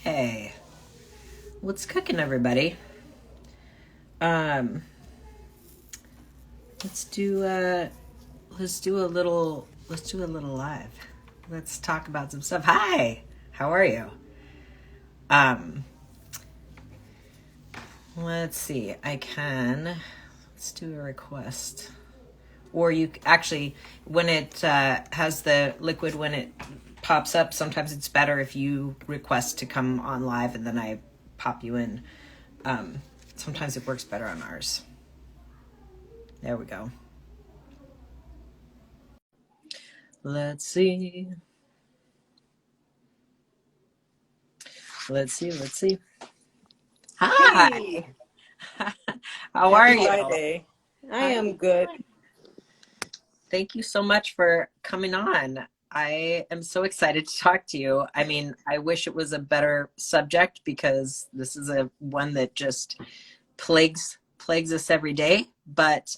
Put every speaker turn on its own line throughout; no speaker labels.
Okay, what's cooking, everybody? Um, let's do let's do a little live. Let's talk about some stuff. Hi, how are you? Um, let's see. Let's do a request, or you actually when it has the liquid when it pops up. Sometimes it's better if you request to come on live and then I pop you in. Um, Sometimes it works better on ours. There we go. Let's see. Let's see. Hi.
Hey,
How are
happy
you?
Friday. I
I'm
am good.
good. Thank you so much for coming on. I am so excited to talk to you. I mean, I wish it was a better subject because this is a one that just plagues us every day. But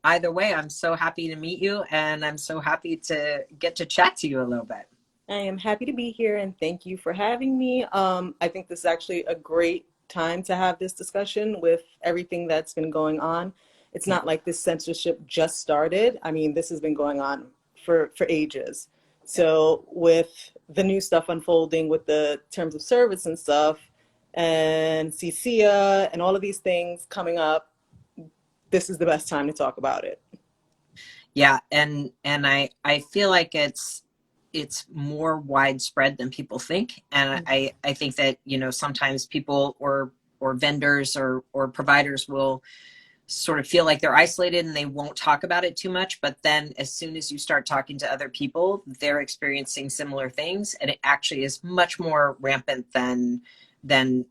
either way, I'm so happy to meet you, and I'm so happy to get to chat to you a little bit.
I am happy to be here and thank you for having me. I think this is actually a great time to have this discussion with everything that's been going on. It's
Yeah.
not like this censorship just started. I mean, this has been going on for ages.
Yep.
So with the new stuff unfolding with the terms of service and stuff and CCA and all of these things coming up, this is the best time to talk about it.
Yeah, and I feel like it's more widespread than people think, and I think that sometimes people or vendors or providers will sort of feel like they're isolated and they won't talk about it too much, but then as soon as you start talking to other people, they're experiencing similar things, and it actually is much more rampant than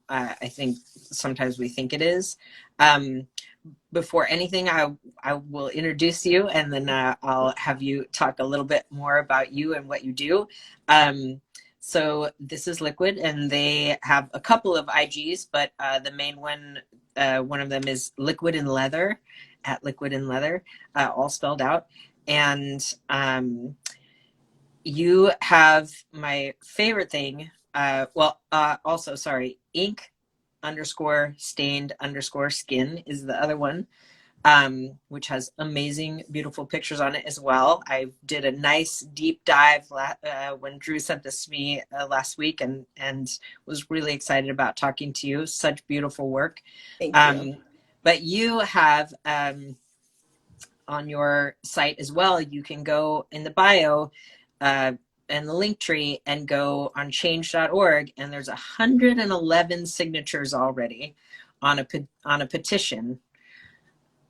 I think sometimes we think it is. Um, Before anything, I will introduce you, and then I'll have you talk a little bit more about you and what you do. So this is Liquid, and they have a couple of IGs, but the main one of them is Liquid and Leather, at Liquid and Leather, all spelled out. And you have my favorite thing. Also, sorry, ink underscore stained underscore skin is the other one, which has amazing, beautiful pictures on it as well. I did a nice deep dive when Drew sent this to me last week, and was really excited about talking to you. Such beautiful work.
Thank you.
Um, but you have on your site as well, you can go in the bio uh, and the link tree and go on change.org, and there's 111 signatures already on a petition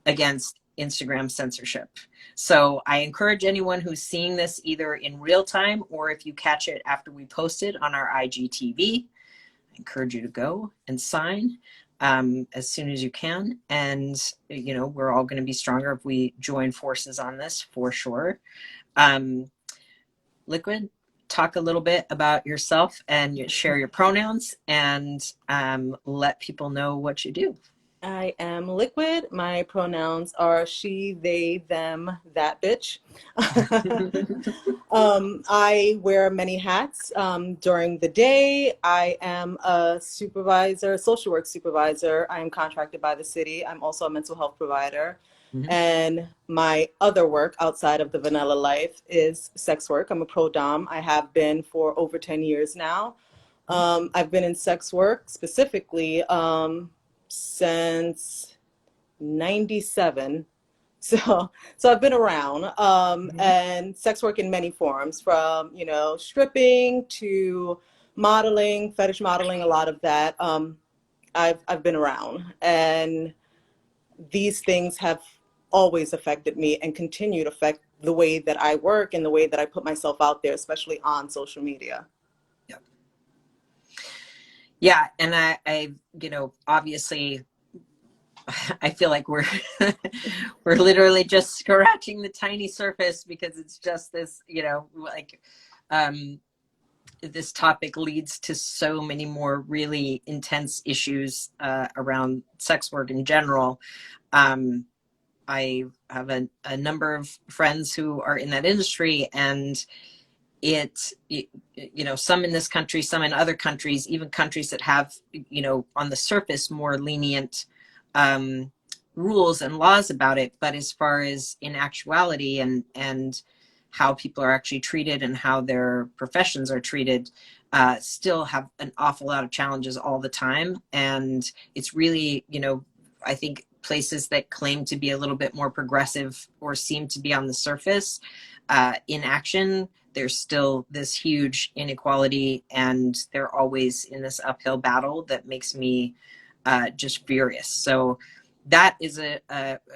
against Instagram censorship. So I encourage anyone who's seeing this either in real time or if you catch it after we post it on our IGTV, I encourage you to go and sign as soon as you can. And, we're all going to be stronger if we join forces on this, for sure. Liquid, talk a little bit about yourself and share your pronouns, and let people know what you do.
I am Liquid. My pronouns are she, they, them, that bitch. I wear many hats. During the day, I am a supervisor, social work supervisor. I am contracted by the city. I'm also a mental health provider.
Mhm.
And my other work outside of the vanilla life is sex work. I'm a pro dom. I have been for over 10 years now. I've been in sex work specifically since 97. So I've been around,
Mhm.
and sex work in many forms, from, stripping to modeling, fetish modeling, a lot of that. I've been around, and these things have always affected me and continue to affect the way that I work and the way that I put myself out there, especially on social media.
Yeah. Yeah, and obviously, I feel like we're we're literally just scratching the tiny surface because it's just this, um, this topic leads to so many more really intense issues around sex work in general. Um, I have a number of friends who are in that industry, and some in this country, some in other countries, even countries that have, on the surface, more lenient rules and laws about it. But as far as in actuality and how people are actually treated and how their professions are treated, still have an awful lot of challenges all the time. And it's really, I think places that claim to be a little bit more progressive or seem to be on the surface, in action, there's still this huge inequality, and they're always in this uphill battle that makes me just furious. So that is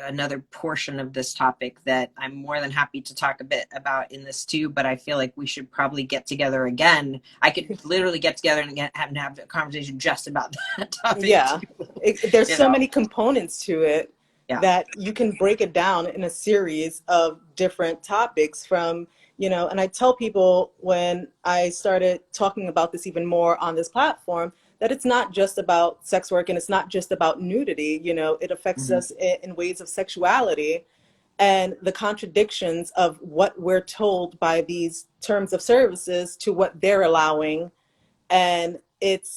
another portion of this topic that I'm more than happy to talk a bit about in this too, but I feel like we should probably get together again. I could literally get together and have a conversation just about that topic
Yeah,
too.
there's
You
so
know?
many components to it
Yeah.
that you can break it down in a series of different topics from, and I tell people when I started talking about this even more on this platform, that it's not just about sex work and it's not just about nudity. It affects
Mhm.
us in ways of sexuality and the contradictions of what we're told by these terms of services to what they're allowing. And it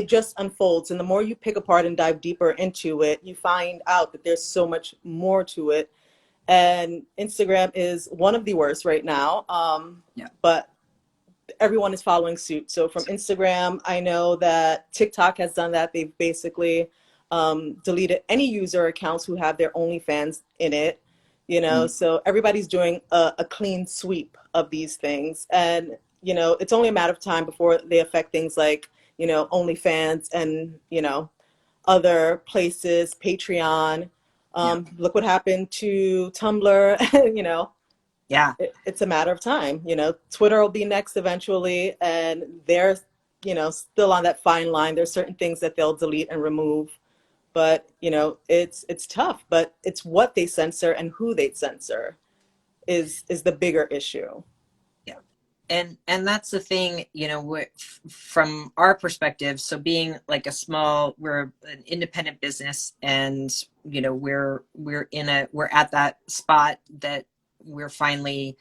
just unfolds, and the more you pick apart and dive deeper into it, you find out that there's so much more to it. And Instagram is one of the worst right now,
Yeah.
but everyone is following suit. So from Instagram, I know that TikTok has done that. They've basically deleted any user accounts who have their OnlyFans in it.
Mm.
So everybody's doing a clean sweep of these things. And, it's only a matter of time before they affect things like, OnlyFans and, other places, Patreon.
Yeah.
Look what happened to Tumblr.
Yeah.
It's a matter of time. Twitter will be next eventually, and they're, still on that fine line. There's certain things that they'll delete and remove, but it's tough. But it's what they censor and who they censor is the bigger issue.
Yeah. And that's the thing, from our perspective. So being like we're an independent business, and we're at that spot that we're finally,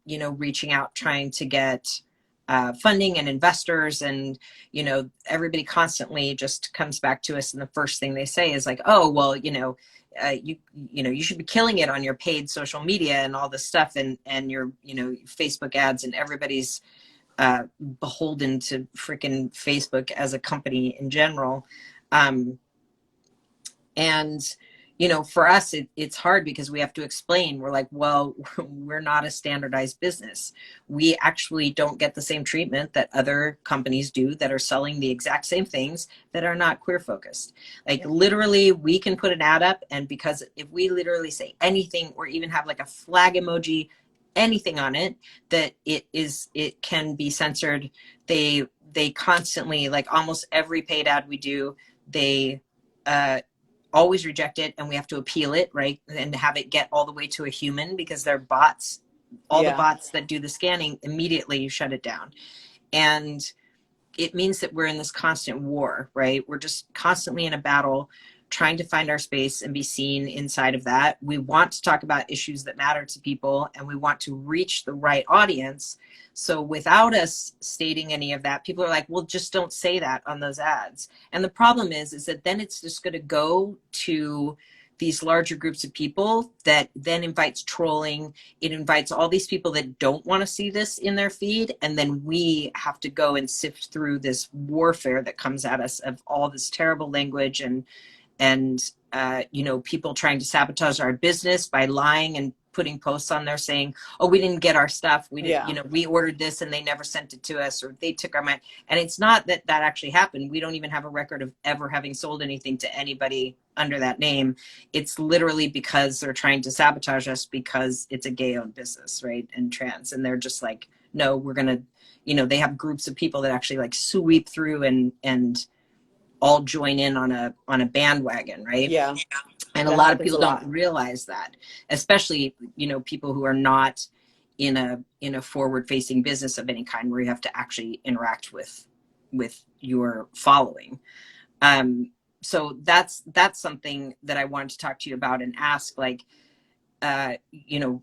reaching out, trying to get funding and investors, and everybody constantly just comes back to us, and the first thing they say is like, oh well, you should be killing it on your paid social media and all this stuff, and your Facebook ads, and everybody's beholden to freaking Facebook as a company in general. And for us, it's hard because we have to explain. We're like, well, we're not a standardized business. We actually don't get the same treatment that other companies do that are selling the exact same things that are not queer focused. Like,
Yeah.
literally, we can put an ad up, and because if we literally say anything or even have like a flag emoji, anything on it, that it can be censored. They constantly, like almost every paid ad we do, they always reject it, and we have to appeal it, right, and have it get all the way to a human, because they're bots. All the
Yeah.
bots that do the scanning, immediately you shut it down. And it means that we're in this constant war, right? We're just constantly in a battle, trying to find our space and be seen inside of that. We want to talk about issues that matter to people, and we want to reach the right audience. So without us stating any of that, people are like, well, just don't say that on those ads. And the problem is that then it's just going to go to these larger groups of people that then invites trolling. It invites all these people that don't want to see this in their feed. And then we have to go and sift through this warfare that comes at us of all this terrible language, and people trying to sabotage our business by lying and putting posts on there saying, oh, we didn't get our stuff, we didn't,
Yeah.
we ordered this and they never sent it to us, or they took our money. And it's not that that actually happened. We don't even have a record of ever having sold anything to anybody under that name. It's literally because they're trying to sabotage us because it's a gay owned business, right, and trans, and they're just like, no, we're gonna, they have groups of people that actually like sweep through and all join in on a bandwagon, right?
Yeah.
And a
That
lot of
happens a
people
lot.
don't realize that, especially people who are not in a forward facing business of any kind, where you have to actually interact with your following. So that's something that I wanted to talk to you about and ask, like, uh, you know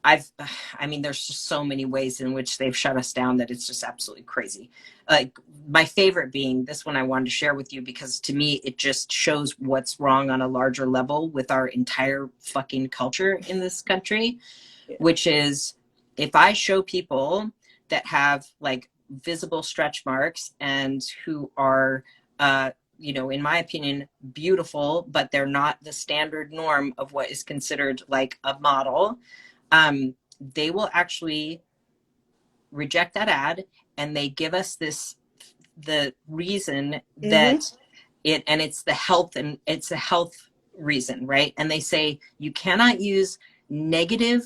I've, I mean, there's just so many ways in which they've shut us down that it's just absolutely crazy. Like my favorite being this one I wanted to share with you because to me it just shows what's wrong on a larger level with our entire fucking culture in this country,
Yeah.
which is if I show people that have like visible stretch marks and who are, you know, in my opinion, beautiful, but they're not the standard norm of what is considered like a model, they will actually reject that ad and they give us this the reason
Mm-hmm.
that it and it's the health and it's a health reason, right? And they say you cannot use negative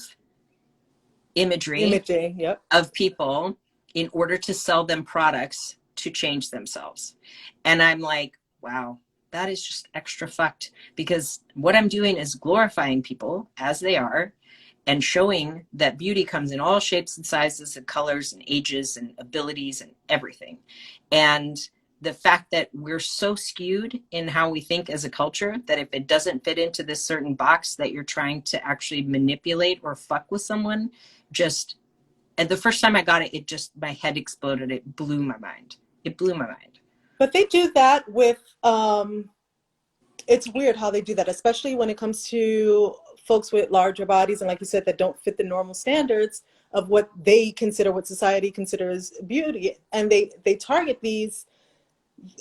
imagery
Imaging. Yep.
of people in order to sell them products to change themselves. And I'm like, wow, that is just extra fucked because what I'm doing is glorifying people as they are and showing that beauty comes in all shapes and sizes and colors and ages and abilities and everything. And the fact that we're so skewed in how we think as a culture that if it doesn't fit into this certain box that you're trying to actually manipulate or fuck with someone, just and the first time I got it, it just my head exploded. It blew my mind. It blew my mind.
But they do that with it's weird how they do that, especially when it comes to folks with larger bodies and like you said, that don't fit the normal standards of what they consider, what society considers beauty. And they target these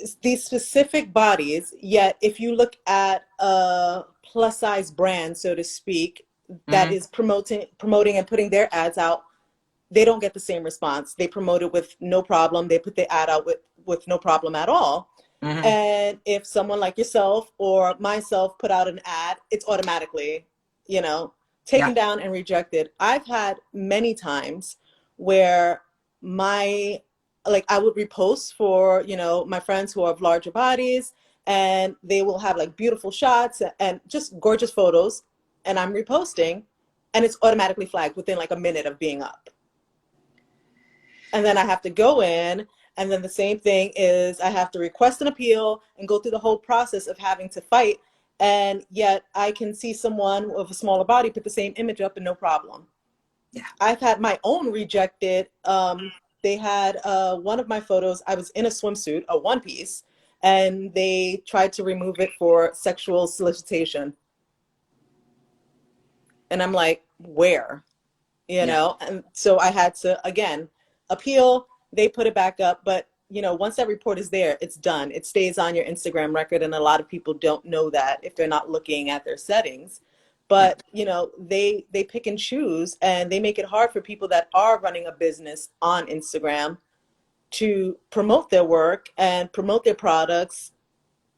specific bodies. Yet if you look at a plus size brand, so to speak, that
Mm-hmm.
is promoting and putting their ads out, they don't get the same response. They promote it with no problem. They put the ad out with no problem at all.
Mm-hmm.
And if someone like yourself or myself put out an ad, it's automatically, you know,
Yeah.
taken down and rejected. I've had many times where my, like I would repost for, you know, my friends who have larger bodies and they will have like beautiful shots and just gorgeous photos. And I'm reposting and it's automatically flagged within like a minute of being up. And then I have to go in, and then the same thing is I have to request an appeal and go through the whole process of having to fight. And yet I can see someone with a smaller body put the same image up and no problem.
Yeah.
I've had my own rejected. They had one of my photos, I was in a swimsuit, a one piece, and they tried to remove it for sexual solicitation. And I'm like, where? You
Yeah.
know? And so I had to, again, appeal. They put it back up. But, you know, once that report is there, it's done. It stays on your Instagram record. And a lot of people don't know that if they're not looking at their settings.
Yeah.
But, you know, they pick and choose and they make it hard for people that are running a business on Instagram to promote their work and promote their products,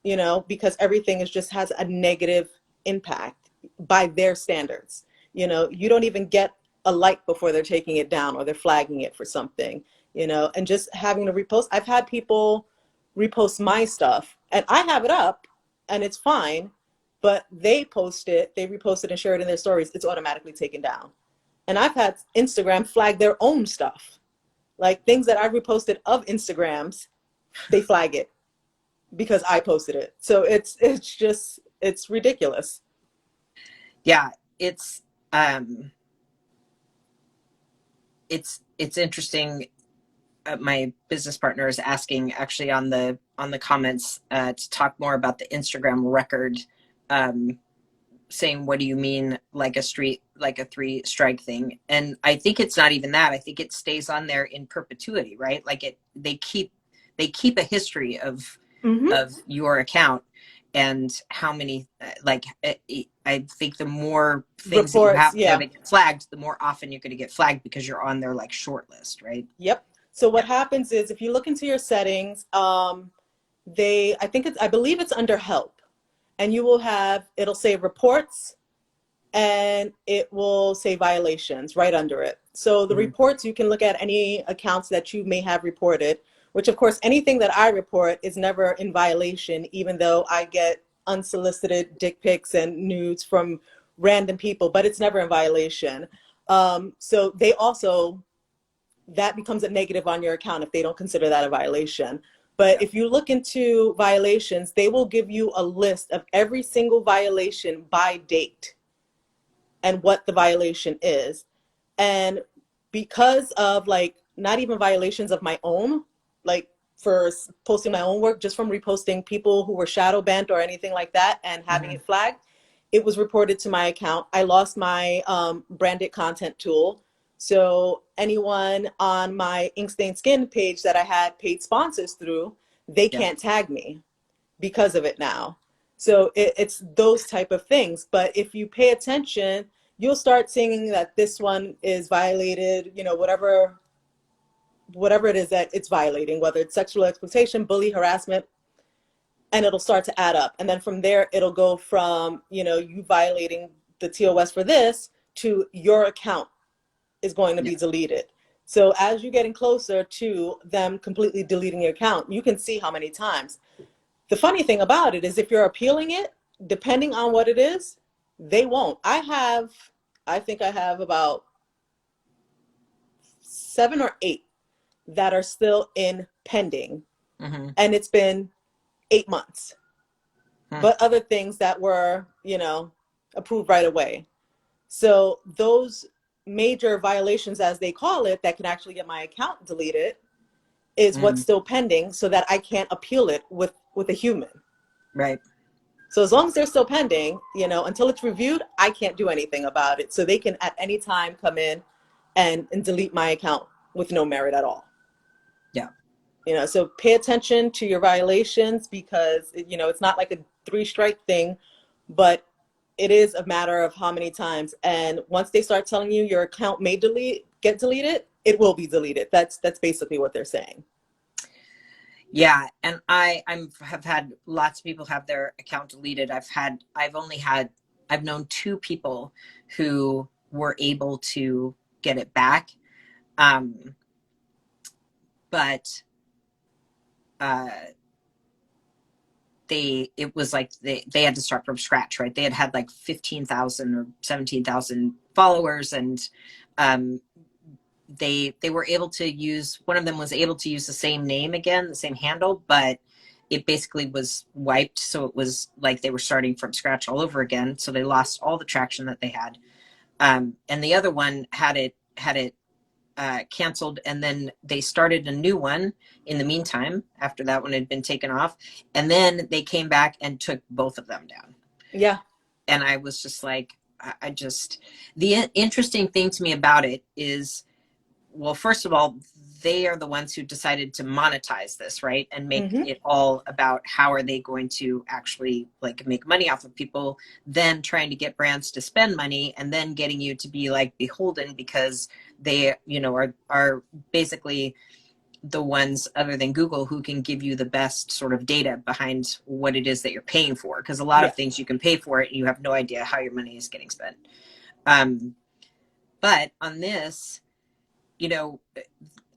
you know, because everything is just has a negative impact by their standards. You know, you don't even get a like before they're taking it down or they're flagging it for something, you know, and just having to repost. I've had people repost my stuff and I have it up and it's fine, but they post it, they repost it and share it in their stories. It's automatically taken down. And I've had Instagram flag their own stuff, like things that I reposted of Instagrams, they flag it because I posted it. So it's just it's ridiculous.
Yeah. Um it's interesting. My business partner is asking actually on the comments to talk more about the Instagram record, um, saying what do you mean like a street like a three strike thing, and I think it's not even that. I think it stays on there in perpetuity, right? Like it they keep a history
Mm-hmm.
of your account and how many like I think the more things that you
Reports,
have there
yeah.
that get flagged, the more often you're going to get flagged because you're on their like short list, right?
Yep. So what
Yeah.
happens is if you look into your settings, I think it's I believe it's under help. And you will have it'll say reports and it will say violations right under it. So the
Mm-hmm.
reports, you can look at any accounts that you may have reported, which of course, anything that I report is never in violation, even though I get unsolicited dick pics and nudes from random people, but it's never in violation. So they also, that becomes a negative on your account if they don't consider that a violation. But
Yeah.
if you look into violations, they will give you a list of every single violation by date and what the violation is. And because of like not even violations of my own, like for posting my own work, just from reposting people who were shadow banned or anything like that and having
Hmm.
it flagged, it was reported to my account. I lost my branded content tool. So anyone on my Ink Stain Skin page that I had paid sponsors through, they
Yeah.
can't tag me because of it now. So it's those type of things. But if you pay attention, you'll start seeing that this one is violated, you know, whatever it is that it's violating, whether it's sexual exploitation, bully, harassment, and it'll start to add up. And then from there, it'll go from, you know, you violating the TOS for this to your account is going to
Yeah.
be deleted. So as you're getting closer to them completely deleting your account, you can see how many times. The funny thing about it is if you're appealing it, depending on what it is, they won't. I think I have about 7 or 8 that are still in pending,
Hmm.
and it's been 8 months.
Hmm.
But other things that were, you know, approved right away. So those major violations, as they call it, that can actually get my account deleted is what's
Hmm.
still pending so that I can't appeal it with a human.
Right.
So as long as they're still pending, you know, until it's reviewed, I can't do anything about it. So they can at any time come in and delete my account with no merit at all.
Yeah.
You know, so pay attention to your violations because, you know, it's not like a 3 strike thing, but it is a matter of how many times. And once they start telling you your account may get deleted, it will be deleted. That's basically what they're saying.
Yeah, and have had lots of people have their account deleted. I've known 2 people who were able to get it back. Um, but uh, it was like they had to start from scratch, right? They had like 15,000 or 17,000 followers, and um, they were able to use, one of them was able to use the same name again, the same handle, but it basically was wiped. So it was like they were starting from scratch all over again. So they lost all the traction that they had. And the other one had it canceled, and then they started a new one in the meantime after that one had been taken off, and then they came back and took both of them down.
Yeah.
And I was just like, I just, the interesting thing to me about it is, well, first of all, they are the ones who decided to monetize this, right? And make
Mm-hmm.
it all about how are they going to actually like make money off of people, then trying to get brands to spend money, and then getting you to be like beholden because they, you know, are basically the ones other than Google who can give you the best sort of data behind what it is that you're paying for. Because a lot
Yeah.
of things you can pay for it and you have no idea how your money is getting spent. Um, but on this, you know,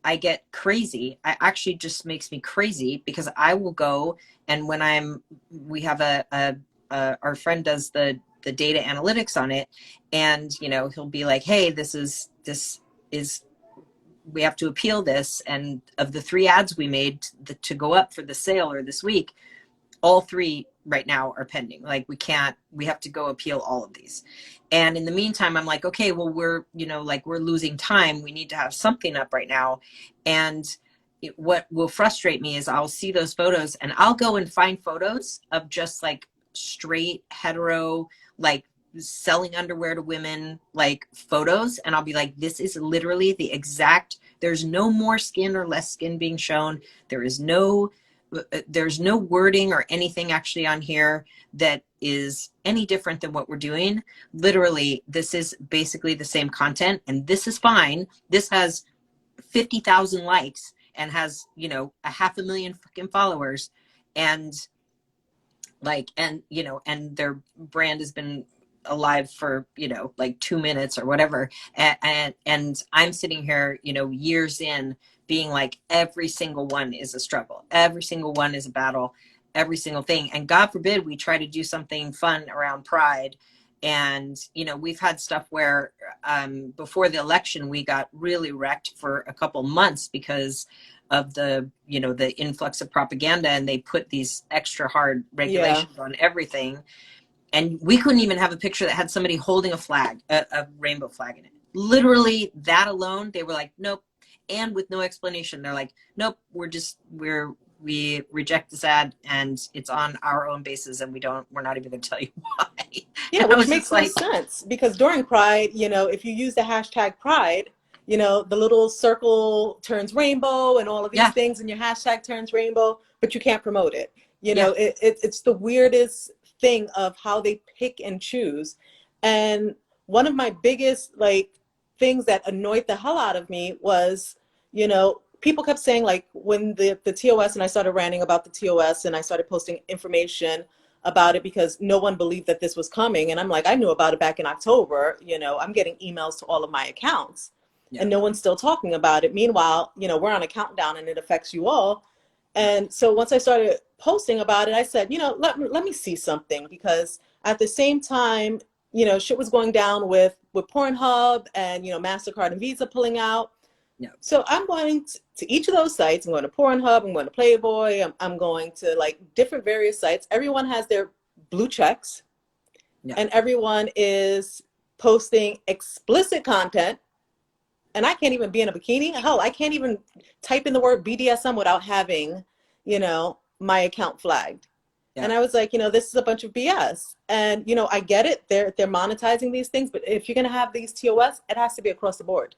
I get crazy. I actually just makes me crazy because I will go, and when we have our friend does the data analytics on it, and you know he'll be like, hey, this is we have to appeal this, and of the 3 ads we made to go up for the sale or this week, all 3 right now are pending. Like we have to go appeal all of these. And in the meantime, I'm like, okay, well, we're losing time. We need to have something up right now. And what will frustrate me is I'll see those photos and I'll go and find photos of just like straight hetero, like selling underwear to women, like photos. And I'll be like, this is literally the exact, there's no more skin or less skin being shown. There's no wording or anything actually on here that is any different than what we're doing. Literally, this is basically the same content, and this is fine. This has 50,000 likes and has, you know, a 500,000 fucking followers, and and their brand has been alive for, you know, like 2 minutes or whatever. And I'm sitting here, you know, years in, being like, every single one is a struggle. Every single one is a battle, every single thing. And God forbid we try to do something fun around Pride. And, you know, we've had stuff where before the election, we got really wrecked for a couple months because of the, you know, the influx of propaganda, and they put these extra hard
Yeah.
regulations on everything. And we couldn't even have a picture that had somebody holding a flag, a rainbow flag in it. literally that alone, they were like, nope. And with no explanation, they're like, nope, we reject this ad and it's on our own basis and we're not even going to tell you why.
Yeah,
And I
which
was
makes
just
no
like,
sense because during Pride, if you use the hashtag Pride, the little circle turns rainbow and all of these
yeah,
things, and your hashtag turns rainbow, but you can't promote it.
yeah,
It's the weirdest thing of how they pick and choose. And one of my biggest things that annoyed the hell out of me was, people kept saying like when the TOS, and I started ranting about the TOS and I started posting information about it because no one believed that this was coming. And I'm like, I knew about it back in October. I'm getting emails to all of my accounts
yeah,
and no one's still talking about it. Meanwhile, we're on a countdown and it affects you all. And so once I started posting about it, I said, let me see something, because at the same time, shit was going down with Pornhub and, MasterCard and Visa pulling out.
yeah,
So I'm going to each of those sites. I'm going to Pornhub, I'm going to Playboy, I'm going to different various sites. Everyone has their blue checks
yeah,
and everyone is posting explicit content. And I can't even be in a bikini. Hell, I can't even type in the word BDSM without having, my account flagged.
yeah,
And I was like, this is a bunch of BS. And, I get it. They're monetizing these things, but if you're going to have these TOS, it has to be across the board.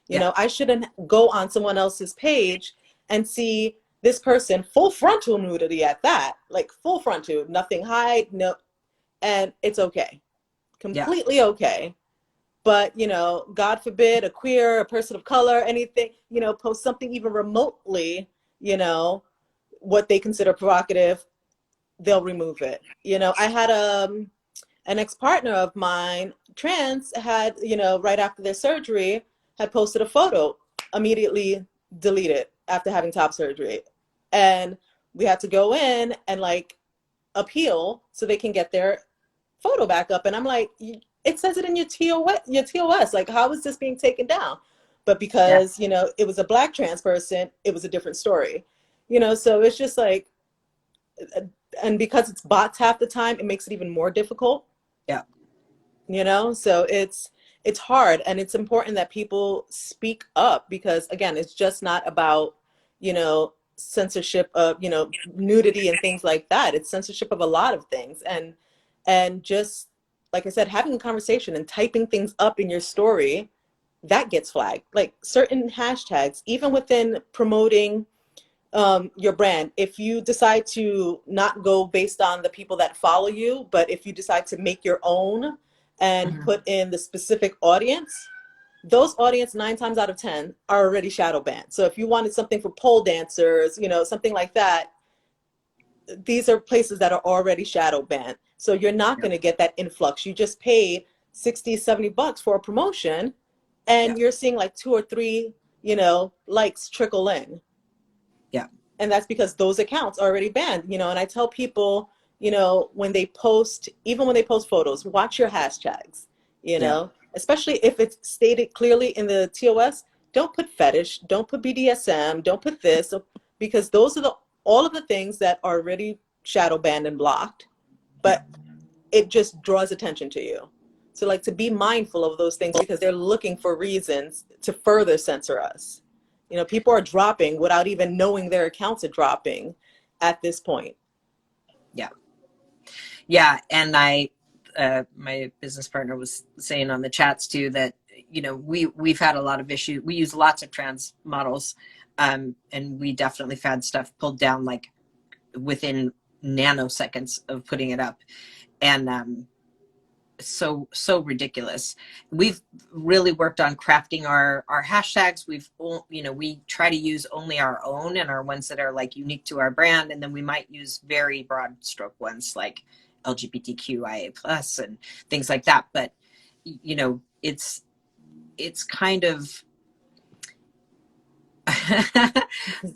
yeah,
I shouldn't go on someone else's page and see this person full frontal nudity at that, like full frontal, nothing hide, no, and it's okay,
yeah,
completely okay. But God forbid a queer, a person of color, anything, post something even remotely, you know, what they consider provocative, they'll remove it. I had an ex-partner of mine, trans, had, right after their surgery, had posted a photo, immediately deleted after having top surgery. And we had to go in and appeal so they can get their photo back up. And I'm like, it says it in your TOS. Like, how is this being taken down? But
yeah,
because, it was a Black trans person, it was a different story. So it's just like, and because it's bots half the time, it makes it even more difficult.
yeah,
So it's hard, and it's important that people speak up, because again, it's just not about censorship of nudity and things like that. It's censorship of a lot of things, and just like I said, having a conversation and typing things up in your story, that gets flagged. Like certain hashtags, even within promoting your brand, if you decide to not go based on the people that follow you, but if you decide to make your own and
mhm,
put in the specific audience, those audience 9 times out of 10 are already shadow banned. So if you wanted something for pole dancers, something like that, these are places that are already shadow banned. So you're not
yeah,
going to get that influx. You just paid 60, $70 for a promotion,
yeah,
and you're seeing like two or three, likes trickle in.
yeah,
And that's because those accounts are already banned. And I tell people, when they post, even when they post photos, watch your hashtags,
yeah,
especially if it's stated clearly in the TOS. Don't put fetish, don't put BDSM, don't put this, because those are all of the things that are already shadow banned and blocked,
yeah,
but it just draws attention to you. So to be mindful of those things, because they're looking for reasons to further censor us. People are dropping without even knowing their accounts are dropping at this point.
yeah. Yeah, and my business partner was saying on the chats too that we've had a lot of issues. We use lots of trans models, and we definitely have had stuff pulled down like within nanoseconds of putting it up, and so ridiculous. We've really worked on crafting our hashtags. We try to use only our own and our ones that are like unique to our brand, and then we might use very broad stroke ones like LGBTQIA plus and things like that. But it's kind of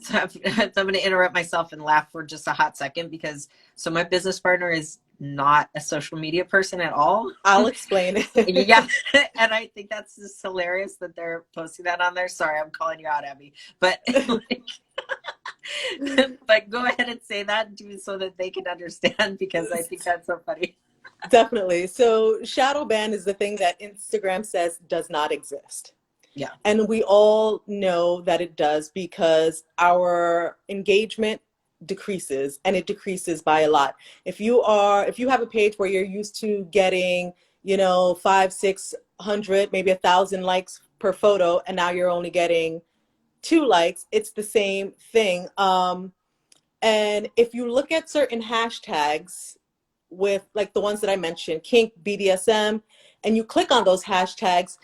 so I'm going to interrupt myself and laugh for just a hot second because my business partner is not a social media person at all.
I'll explain
Yeah,
it.
and I think that's just hilarious that they're posting that on there. Sorry, I'm calling you out, Abby, but like, but go ahead and say that so that they can understand because I think that's so funny.
Definitely. So shadow ban is the thing that Instagram says does not exist.
Yeah.
And we all know that it does because our engagement decreases, and it decreases by a lot. If you have a page where you're used to getting, you know, 500, 600, maybe 1,000 likes per photo, and now you're only getting 2 likes, it's the same thing. And if you look at certain hashtags with like the ones that I mentioned, kink, BDSM, and you click on those hashtags,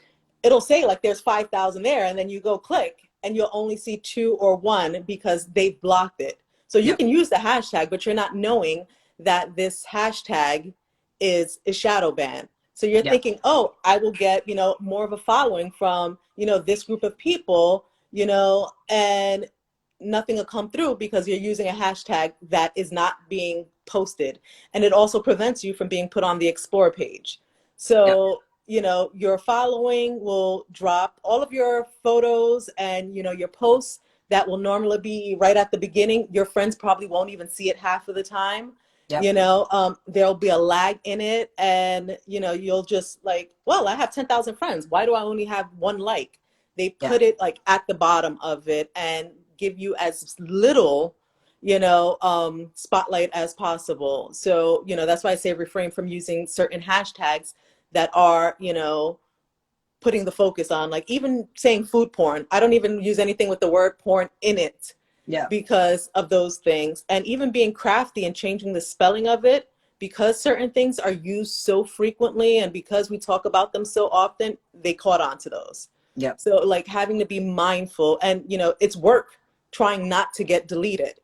it'll say like there's 5,000 there, and then you go click and you'll only see 2 or 1 because they've blocked it. So you
Yep.
can use the hashtag, but you're not knowing that this hashtag is shadow ban. So you're
Yep.
thinking, oh, I will get, you know, more of a following from, you know, this group of people, you know, and nothing will come through because you're using a hashtag that is not being posted. And it also prevents you from being put on the explore page.
Yep.
So, you know, your following will drop, all of your photos and, you know, your posts that will normally be right at the beginning. Your friends probably won't even see it half of the time.
Yep.
You know, there'll be a lag in it, and you know, you'll just like, well, I have 10,000 friends. Why do I only have 1 like? They
Yeah.
put it like at the bottom of it and give you as little, you know, spotlight as possible. So, you know, that's why I say refrain from using certain hashtags that are, you know, putting the focus on, like even saying food porn. I don't even use anything with the word porn in it
Yeah.
because of those things. And even being crafty and changing the spelling of it, because certain things are used so frequently and because we talk about them so often, they caught on to those.
Yep.
So like having to be mindful, and you know, it's work trying not to get deleted.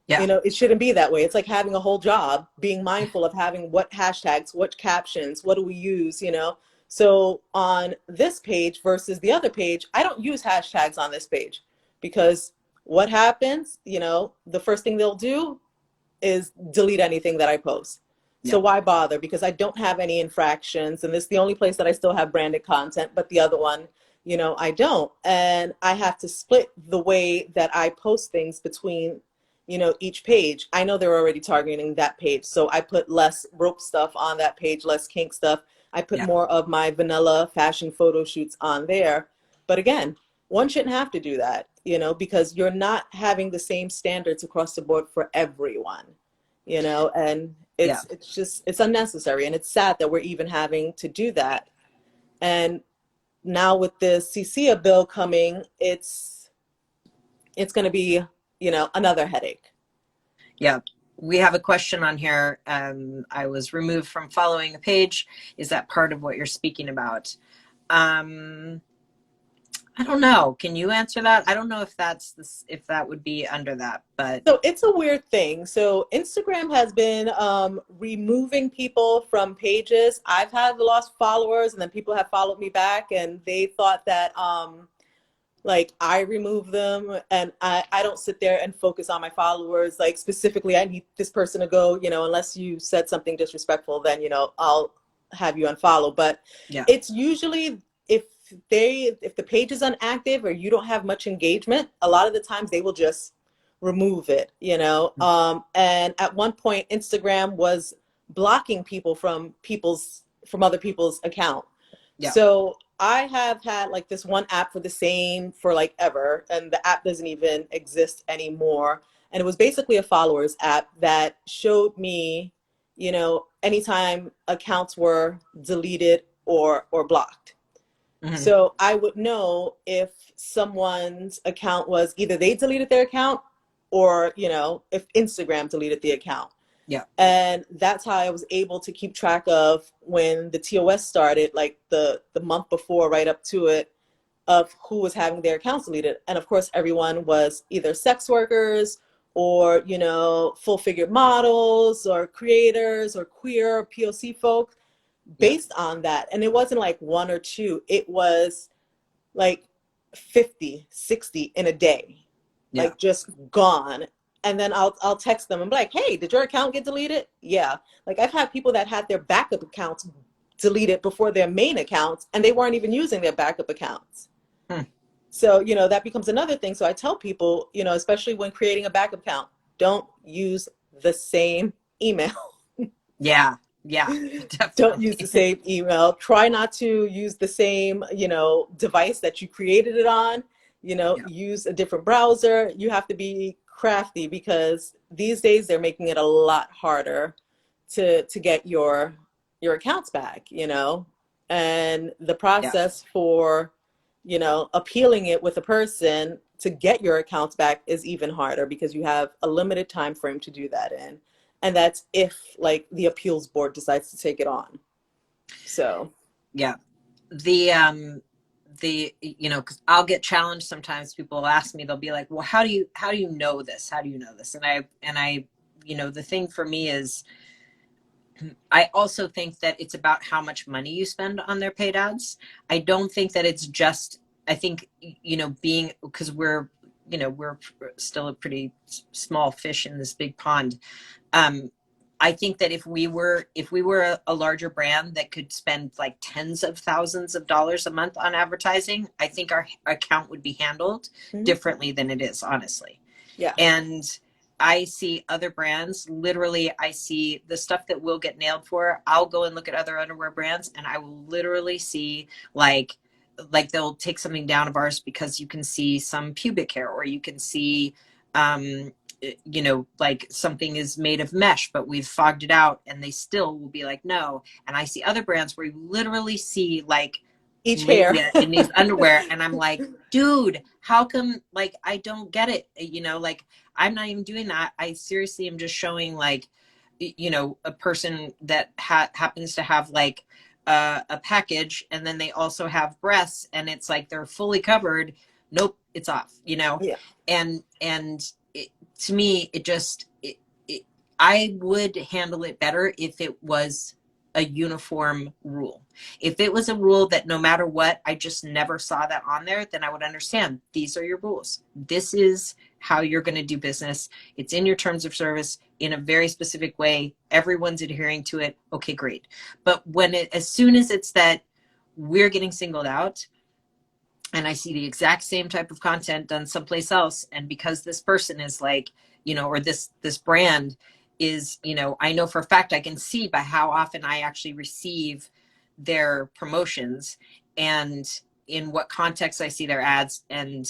You
Yeah.
know, it shouldn't be that way. It's like having a whole job, being mindful of having what hashtags, what captions, what do we use, you know? So on this page versus the other page, I don't use hashtags on this page because what happens, you know, the first thing they'll do is delete anything that I post. So
Yep.
why bother? Because I don't have any infractions, and this is the only place that I still have branded content, but the other one, you know, I don't. And I have to split the way that I post things between, you know, each page. I know they're already targeting that page, so I put less rope stuff on that page, less kink stuff. I put
Yeah.
more of my vanilla fashion photo shoots on there. But again, one shouldn't have to do that, you know, because you're not having the same standards across the board for everyone, you know, and
Yeah.
it's just it's unnecessary, and it's sad that we're even having to do that. And now with the CCA bill coming, it's going to be, you know, another headache.
Yeah. We have a question on here. I was removed from following the page. Is that part of what you're speaking about? Um, I don't know. Can you answer that? I don't know if that's this, if that would be under that, but
So it's a weird thing. So Instagram has been removing people from pages. I've had lost followers, and then people have followed me back, and they thought that like I remove them, and I don't sit there and focus on my followers. Like specifically, I need this person to go, you know, unless you said something disrespectful, then, you know, I'll have you unfollow. But
yeah.
it's usually if the page is inactive or you don't have much engagement, a lot of the times they will just remove it, you know. And at one point, Instagram was blocking people from other people's account.
Yeah.
So I have had like this one app for the same for like ever, and the app doesn't even exist anymore. And it was basically a followers app that showed me, you know, anytime accounts were deleted or blocked.
Hmm.
So I would know if someone's account was either they deleted their account, or, you know, if Instagram deleted the account.
Yeah.
And that's how I was able to keep track of when the TOS started, like the month before, right up to it, of who was having their accounts deleted. And of course, everyone was either sex workers or, you know, full figure models or creators or queer or POC folk
Yeah.
based on that. And it wasn't like one or two, it was like 50, 60 in a day,
Yeah.
like just gone. And then I'll text them and be like, hey, did your account get deleted? Yeah. Like I've had people that had their backup accounts deleted before their main accounts, and they weren't even using their backup accounts.
Hmm.
So, you know, that becomes another thing. So I tell people, you know, especially when creating a backup account, don't use the same email.
Yeah. Yeah,
Don't use the
definitely.
same email. Try not to use the same, device that you created it on.
Yeah,
Use a different browser. You have to be crafty because these days they're making it a lot harder to get your accounts back, and the
yeah,
process for, appealing it with a person to get your accounts back is even harder because you have a limited time frame to do that in. And that's if like the appeals board decides to take it on. So,
yeah. Because I'll get challenged sometimes. People will ask me, they'll be like, well, how do you know this? How do you know this? And I, the thing for me is, I also think that it's about how much money you spend on their paid ads. I don't think that it's just, I think, being, because we're still a pretty small fish in this big pond. Um, I think that if we were a larger brand that could spend like tens of thousands of dollars a month on advertising, I think our account would be handled
mhm,
differently than it is, honestly.
yeah,
And I see other brands, literally, I see the stuff that we'll get nailed for. I'll go and look at other underwear brands and I will literally see like they'll take something down of ours because you can see some pubic hair, or you can see um like something is made of mesh but we've fogged it out, and they still will be like no. And I see other brands where you literally see like
each hair.
labia in these underwear, and I'm like, dude, how come, like, I don't get it, like, I'm not even doing that. I seriously am just showing like a person that happens to have like a package, and then they also have breasts, and it's like they're fully covered. Nope, it's off,
Yeah,
and to me it just I would handle it better if it was a uniform rule. If it was a rule that no matter what, I just never saw that on there, then I would understand these are your rules. This is how you're going to do business. It's in your terms of service in a very specific way. Everyone's adhering to it. Okay, great. But as soon as it's that we're getting singled out, and I see the exact same type of content done someplace else, and because this person is like, or this brand is, I know for a fact, I can see by how often I actually receive their promotions and in what context I see their ads. And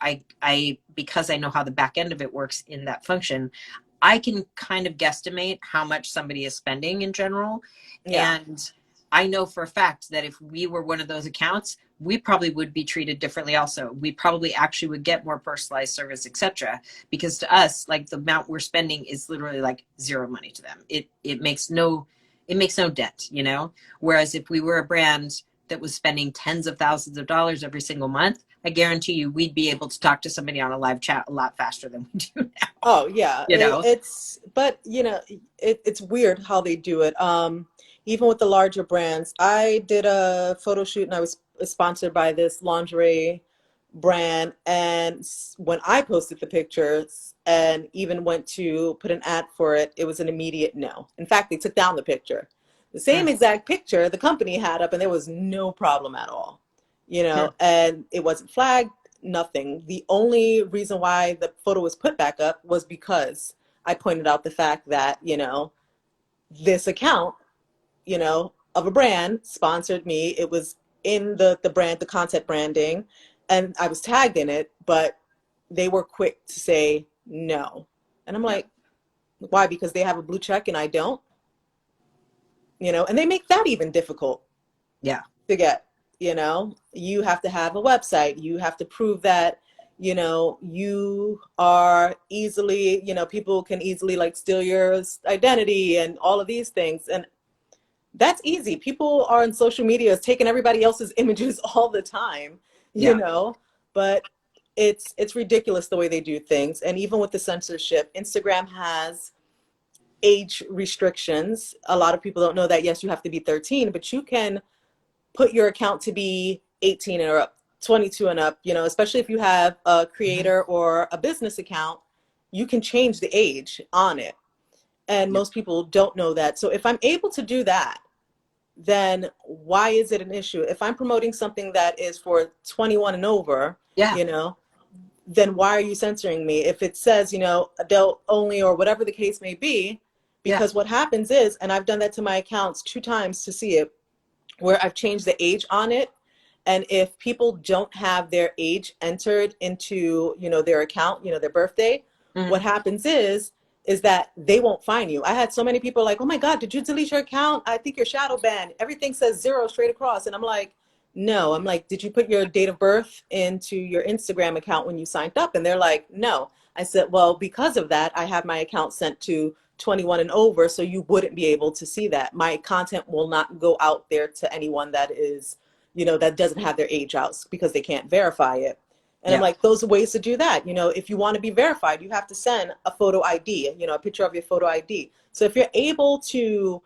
I because I know how the back end of it works in that function, I can kind of guesstimate how much somebody is spending in general.
yeah.
And I know for a fact that if we were one of those accounts, we probably would be treated differently also. We probably actually would get more personalized service, etc. Because to us, like, the amount we're spending is literally like zero money to them. It makes no dent, Whereas if we were a brand that was spending tens of thousands of dollars every single month, I guarantee you we'd be able to talk to somebody on a live chat a lot faster than we do now,
Oh yeah,
you know?
but it's weird how they do it. Even with the larger brands, I did a photo shoot and I was sponsored by this lingerie brand, and when I posted the pictures and even went to put an ad for it, it was an immediate no. In fact, they took down the picture. The same
Mm,
exact picture the company had up, and there was no problem at all,
mm,
and it wasn't flagged, nothing. The only reason why the photo was put back up was because I pointed out the fact that, this account, of a brand sponsored me. It was in the brand, the content branding, and I was tagged in it, but they were quick to say no. And I'm
yeah,
like, why? Because they have a blue check and I don't, and they make that even difficult
yeah,
to get. You have to have a website. You have to prove that, you are easily, people can easily like steal your identity and all of these things. And that's easy. People are on social media taking everybody else's images all the time,
yeah,
but it's ridiculous the way they do things. And even with the censorship, Instagram has age restrictions. A lot of people don't know that. Yes, you have to be 13, but you can put your account to be 18 or up, 22 and up, especially if you have a
mhm,
creator or a business account, you can change the age on it. And
yeah,
most people don't know that. So if I'm able to do that, then why is it an issue? If I'm promoting something that is for 21 and over,
yeah,
you know, then why are you censoring me? If it says, adult only or whatever the case may be,
Yeah.
Because what happens is, and I've done that to my accounts 2 times to see it, where I've changed the age on it. And if people don't have their age entered into, their account, their birthday,
Mhm.
what happens is that they won't find you. I had so many people like, "Oh my God, did you delete your account? I think you're shadow banned. Everything says zero straight across." And I'm like, no. I'm like, "Did you put your date of birth into your Instagram account when you signed up?" And they're like, "No." I said, "Well, because of that, I have my account sent to 21 and over, so you wouldn't be able to see that. My content will not go out there to anyone that is, that doesn't have their age out because they can't verify it." And I'm
Yeah.
like, those are ways to do that. If you want to be verified, you have to send a photo ID, a picture of your photo ID. So if you're able to,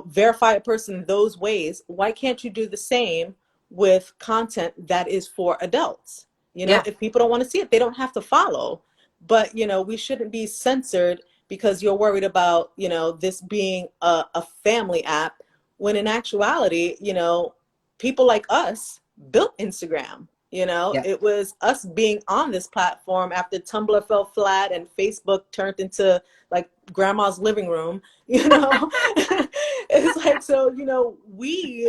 verify a person those ways, why can't you do the same with content that is for adults?
Yeah.
If people don't want to see it, they don't have to follow. But, we shouldn't be censored because you're worried about, this being a family app, when in actuality, people like us built Instagram.
Yeah.
It was us being on this platform after Tumblr fell flat and Facebook turned into like grandma's living room, It's like, so, we,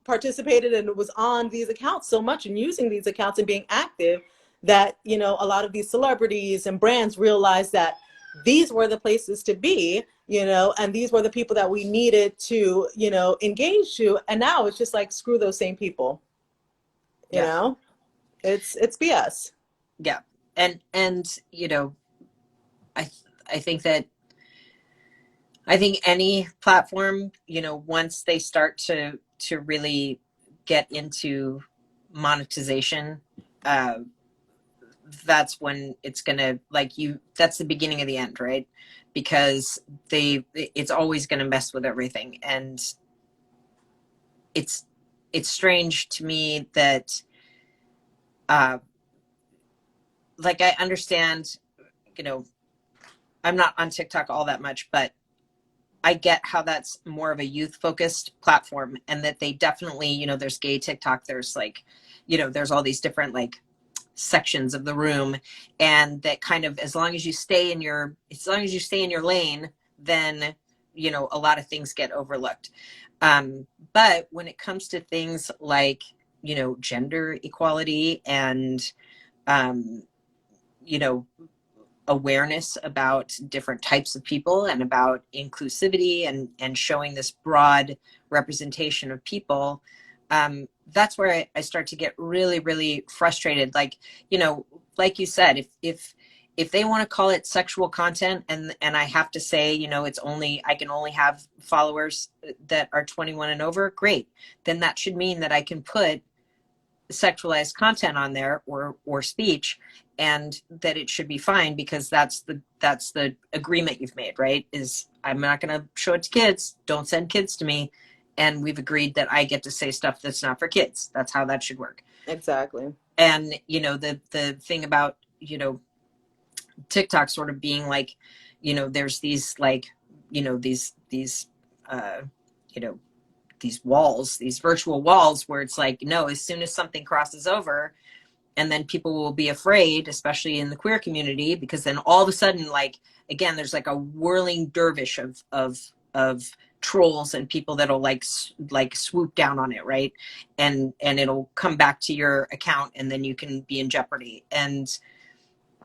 participated and was on these accounts so much and using these accounts and being active that, a lot of these celebrities and brands realized that these were the places to be, and these were the people that we needed to, engage to. And now it's just like, screw those same people, you
Yeah.
know, it's BS.
Yeah. And I I think that I think any platform, once they start to really get into monetization, uh, that's when it's gonna like you. That's the beginning of the end, right? Because it's always gonna mess with everything, and it's it's strange to me that, uh, like I understand, you know, I'm not on TikTok all that much, but I get how that's more of a youth focused platform, and that they definitely, there's gay TikTok, there's like, there's all these different like sections of the room, and that kind of, as long as you stay in your lane, then, a lot of things get overlooked. But when it comes to things like, gender equality and, um, you know, awareness about different types of people and about inclusivity and showing this broad representation of people, that's where I start to get really, really frustrated. Like, like you said, if they want to call it sexual content, and I have to say, I can only have followers that are 21 and over, great. Then that should mean that I can put sexualized content on there, or speech, and that it should be fine, because that's the agreement you've made, right? Is, I'm not going to show it to kids, don't send kids to me, and we've agreed that I get to say stuff that's not for kids. That's how that should work.
Exactly.
And the thing about, TikTok sort of being like, there's these like, these uh you know these walls, these virtual walls, where it's like, no, as soon as something crosses over, and then people will be afraid, especially in the queer community, because then all of a sudden, like, again, there's like a whirling dervish of trolls and people that'll like swoop down on it, right? And it'll come back to your account, and then you can be in jeopardy. And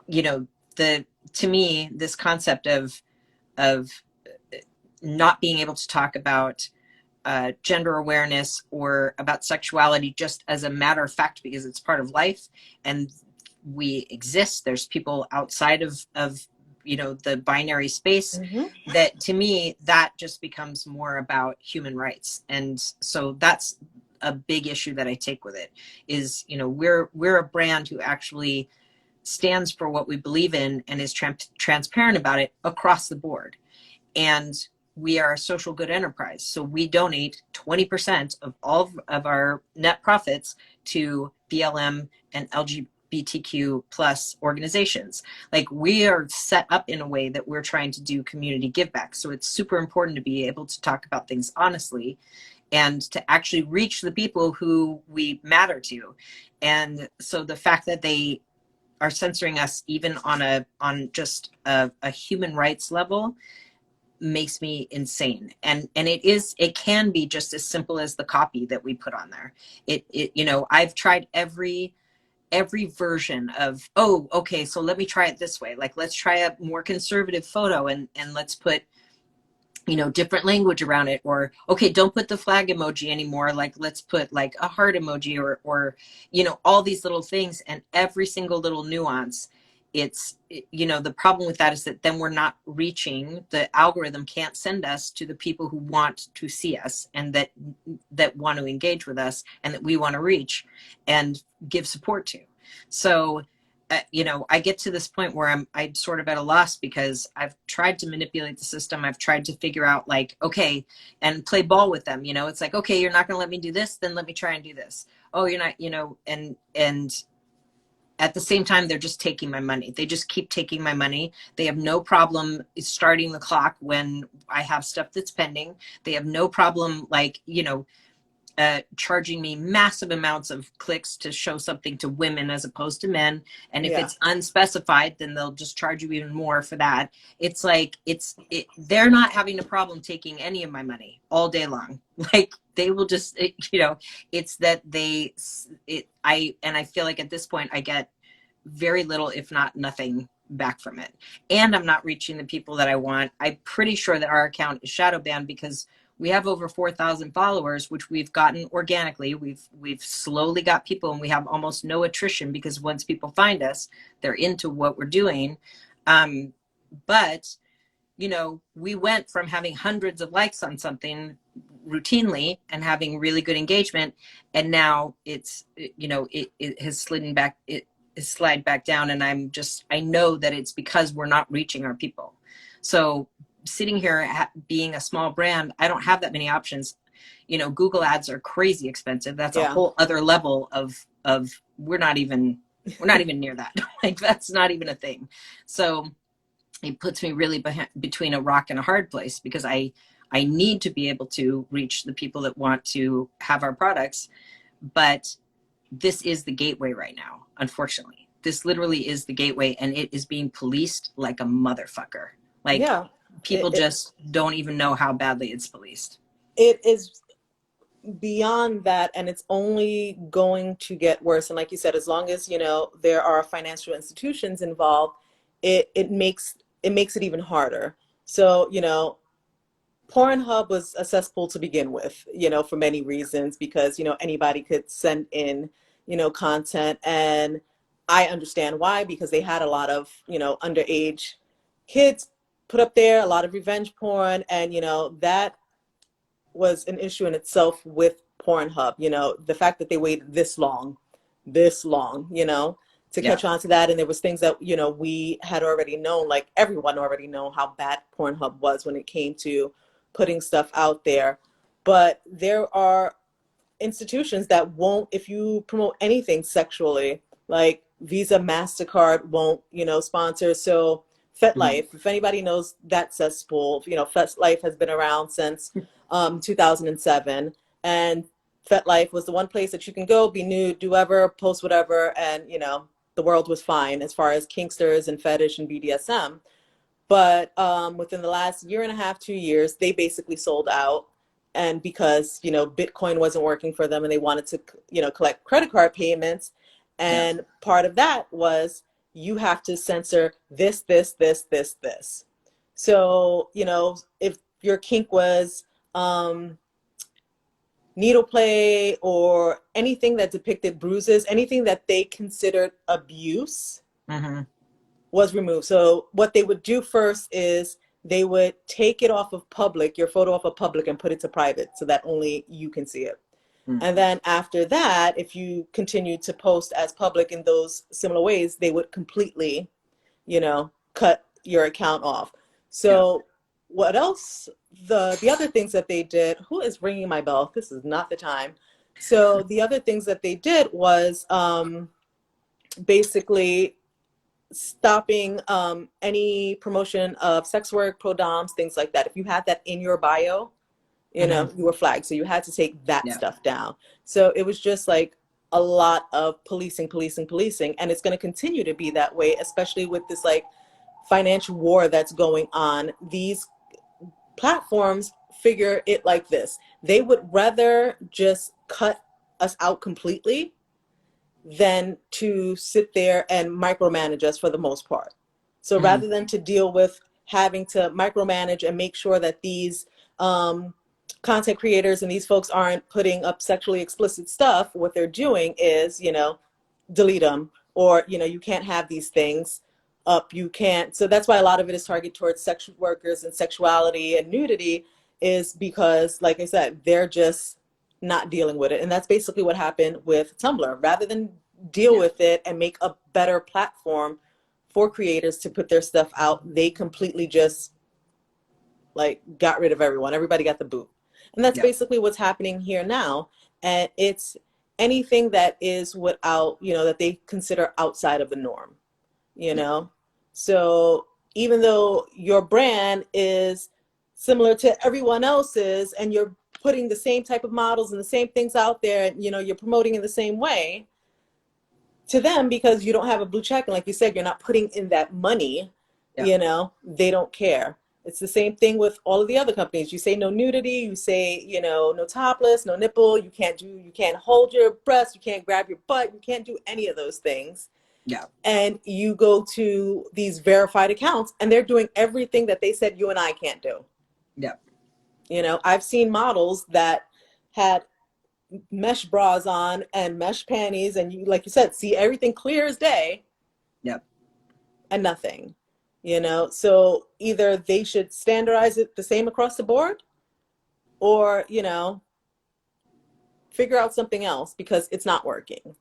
you know the to me, this concept of not being able to talk about gender awareness or about sexuality just as a matter of fact, because it's part of life, and we exist. There's people outside of the binary space,
Hmm.
that to me, that just becomes more about human rights. And so that's a big issue that I take with it. Is, we're a brand who actually stands for what we believe in and is transparent about it across the board. And we are a social good enterprise. So we donate 20% of all of our net profits to BLM and LGBTQ plus organizations. Like, we are set up in a way that we're trying to do community give back. So it's super important to be able to talk about things honestly, and to actually reach the people who we matter to. And so the fact that they are censoring us, even on just a human rights level, makes me insane. And it can be just as simple as the copy that we put on there. I've tried every version of, oh, okay, so let me try it this way. Like, let's try a more conservative photo, and let's put, different language around it. Or, okay, don't put the flag emoji anymore. Like, let's put like a heart emoji, or all these little things, and every single little nuance. The problem with that is that then we're not reaching, the algorithm can't send us to the people who want to see us, and that want to engage with us, and that we want to reach and give support to. So I get to this point where I'm sort of at a loss, because I've tried to manipulate the system. I've tried to figure out, like, okay, and play ball with them. It's like, okay, you're not going to let me do this, then let me try and do this. Oh, you're not, and at the same time, they're just taking my money. They just keep taking my money. They have no problem starting the clock when I have stuff that's pending. They have no problem, like, charging me massive amounts of clicks to show something to women as opposed to men. And if
Yeah.
it's unspecified, then they'll just charge you even more for that. It's like, they're not having a problem taking any of my money all day long. Like, they will just, it's that I feel like at this point I get very little, if not nothing, back from it. And I'm not reaching the people that I want. I'm pretty sure that our account is shadow banned, because we have over 4,000 followers, which we've gotten organically. We've slowly got people, and we have almost no attrition, because once people find us, they're into what we're doing. But we went from having hundreds of likes on something routinely and having really good engagement, and now it has slid back. It is slide back down, and I know that it's because we're not reaching our people. So sitting here being a small brand, I don't have that many options. Google ads are crazy expensive. That's a
Yeah.
whole other level of we're not even near that. Like, that's not even a thing. So it puts me really between a rock and a hard place, because I need to be able to reach the people that want to have our products. But this is the gateway right now, unfortunately. This literally is the gateway, and it is being policed like a motherfucker. Like,
Yeah.
people just don't even know how badly it's policed.
It is beyond that, and it's only going to get worse. And like you said, as long as there are financial institutions involved, it makes it even harder. So Pornhub was a cesspool to begin with, for many reasons, because anybody could send in content. And I understand why, because they had a lot of underage kids put up there, a lot of revenge porn, and that was an issue in itself with Pornhub. The fact that they waited this long, to
Yeah.
catch on to that. And there was things that, we had already known, like everyone already know how bad Pornhub was when it came to putting stuff out there. But there are institutions that won't, if you promote anything sexually, like Visa, MasterCard won't, sponsor. So
Mhm.
FetLife, if anybody knows that cesspool, FetLife has been around since 2007. And FetLife was the one place that you can go, be nude, do whatever, post whatever, and the world was fine as far as kinksters and fetish and BDSM. But within the last year and a half, 2 years, they basically sold out. And because Bitcoin wasn't working for them, and they wanted to collect credit card payments,
Yeah.
and part of that was you have to censor this. So if your kink was needle play or anything that depicted bruises, anything that they considered abuse,
Hmm.
was removed. So what they would do first is they would take it off of public, your photo off of public, and put it to private, so that only you can see it. And then after that, if you continue to post as public in those similar ways, they would completely, cut your account off.
Yeah.
So what else? The other things that they did, who is ringing my bell? This is not the time. So the other things that they did was basically stopping any promotion of sex work, pro doms, things like that. If you had that in your bio,
Hmm.
you were flagged. So you had to take that
Yeah.
stuff down. So it was just like a lot of policing. And it's going to continue to be that way, especially with this like financial war that's going on. These platforms figure it like this. They would rather just cut us out completely than to sit there and micromanage us for the most part. So
Mm,
rather than to deal with having to micromanage and make sure that these content creators and these folks aren't putting up sexually explicit stuff, what they're doing is, delete them, or, you can't have these things up. You can't. So that's why a lot of it is targeted towards sex workers and sexuality and nudity, is because, like I said, they're just not dealing with it. And that's basically what happened with Tumblr. Rather than deal
yeah,
with it and make a better platform for creators to put their stuff out, they completely just like got rid of everyone. Everybody got the boot. And that's
yeah,
basically what's happening here now. And it's anything that is without, that they consider outside of the norm, you
yeah,
know? So even though your brand is similar to everyone else's and you're putting the same type of models and the same things out there, and, you're promoting in the same way, to them, because you don't have a blue check, and like you said, you're not putting in that money,
yeah,
they don't care. It's the same thing with all of the other companies. You say no nudity, you say, no topless, no nipple, you can't hold your breast, you can't grab your butt, you can't do any of those things.
yeah,
And you go to these verified accounts and they're doing everything that they said you and I can't do.
yeah,
I've seen models that had mesh bras on and mesh panties, and you, like you said, see everything clear as day,
yeah,
and nothing. So either they should standardize it the same across the board, or figure out something else, because it's not working.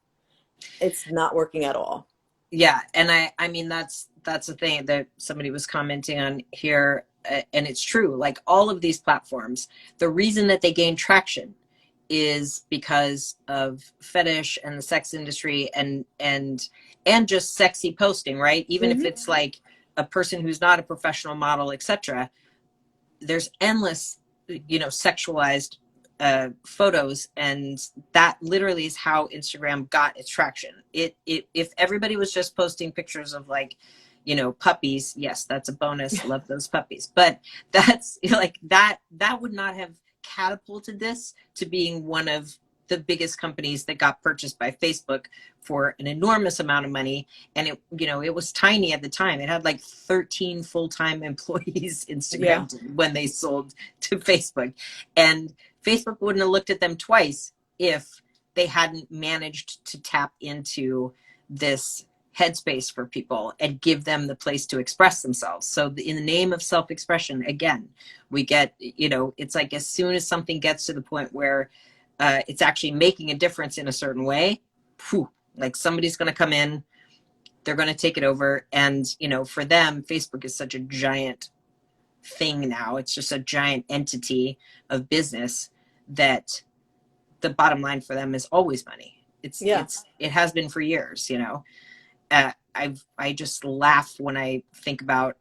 It's not working at all.
yeah. And I mean, that's the thing that somebody was commenting on here, and it's true. Like all of these platforms, the reason that they gain traction is because of fetish and the sex industry, and just sexy posting, right? Even if
Mm-hmm.
it's like a person who's not a professional model, etc. There's endless, sexualized photos, and that literally is how Instagram got its traction. If everybody was just posting pictures of like, puppies, yes, that's a bonus. Love those puppies, but that's like that would not have catapulted this to being one of the biggest companies that got purchased by Facebook for an enormous amount of money. And it was tiny at the time. It had like 13 full-time employees,
Yeah.
Instagram did, when they sold to Facebook. And Facebook wouldn't have looked at them twice if they hadn't managed to tap into this headspace for people and give them the place to express themselves. So in the name of self-expression, again, we get, it's like as soon as something gets to the point where it's actually making a difference in a certain way, whew, like somebody's going to come in, they're going to take it over. And, for them, Facebook is such a giant thing now. It's just a giant entity of business that the bottom line for them is always money.
Yeah.
It has been for years. I just laugh when I think about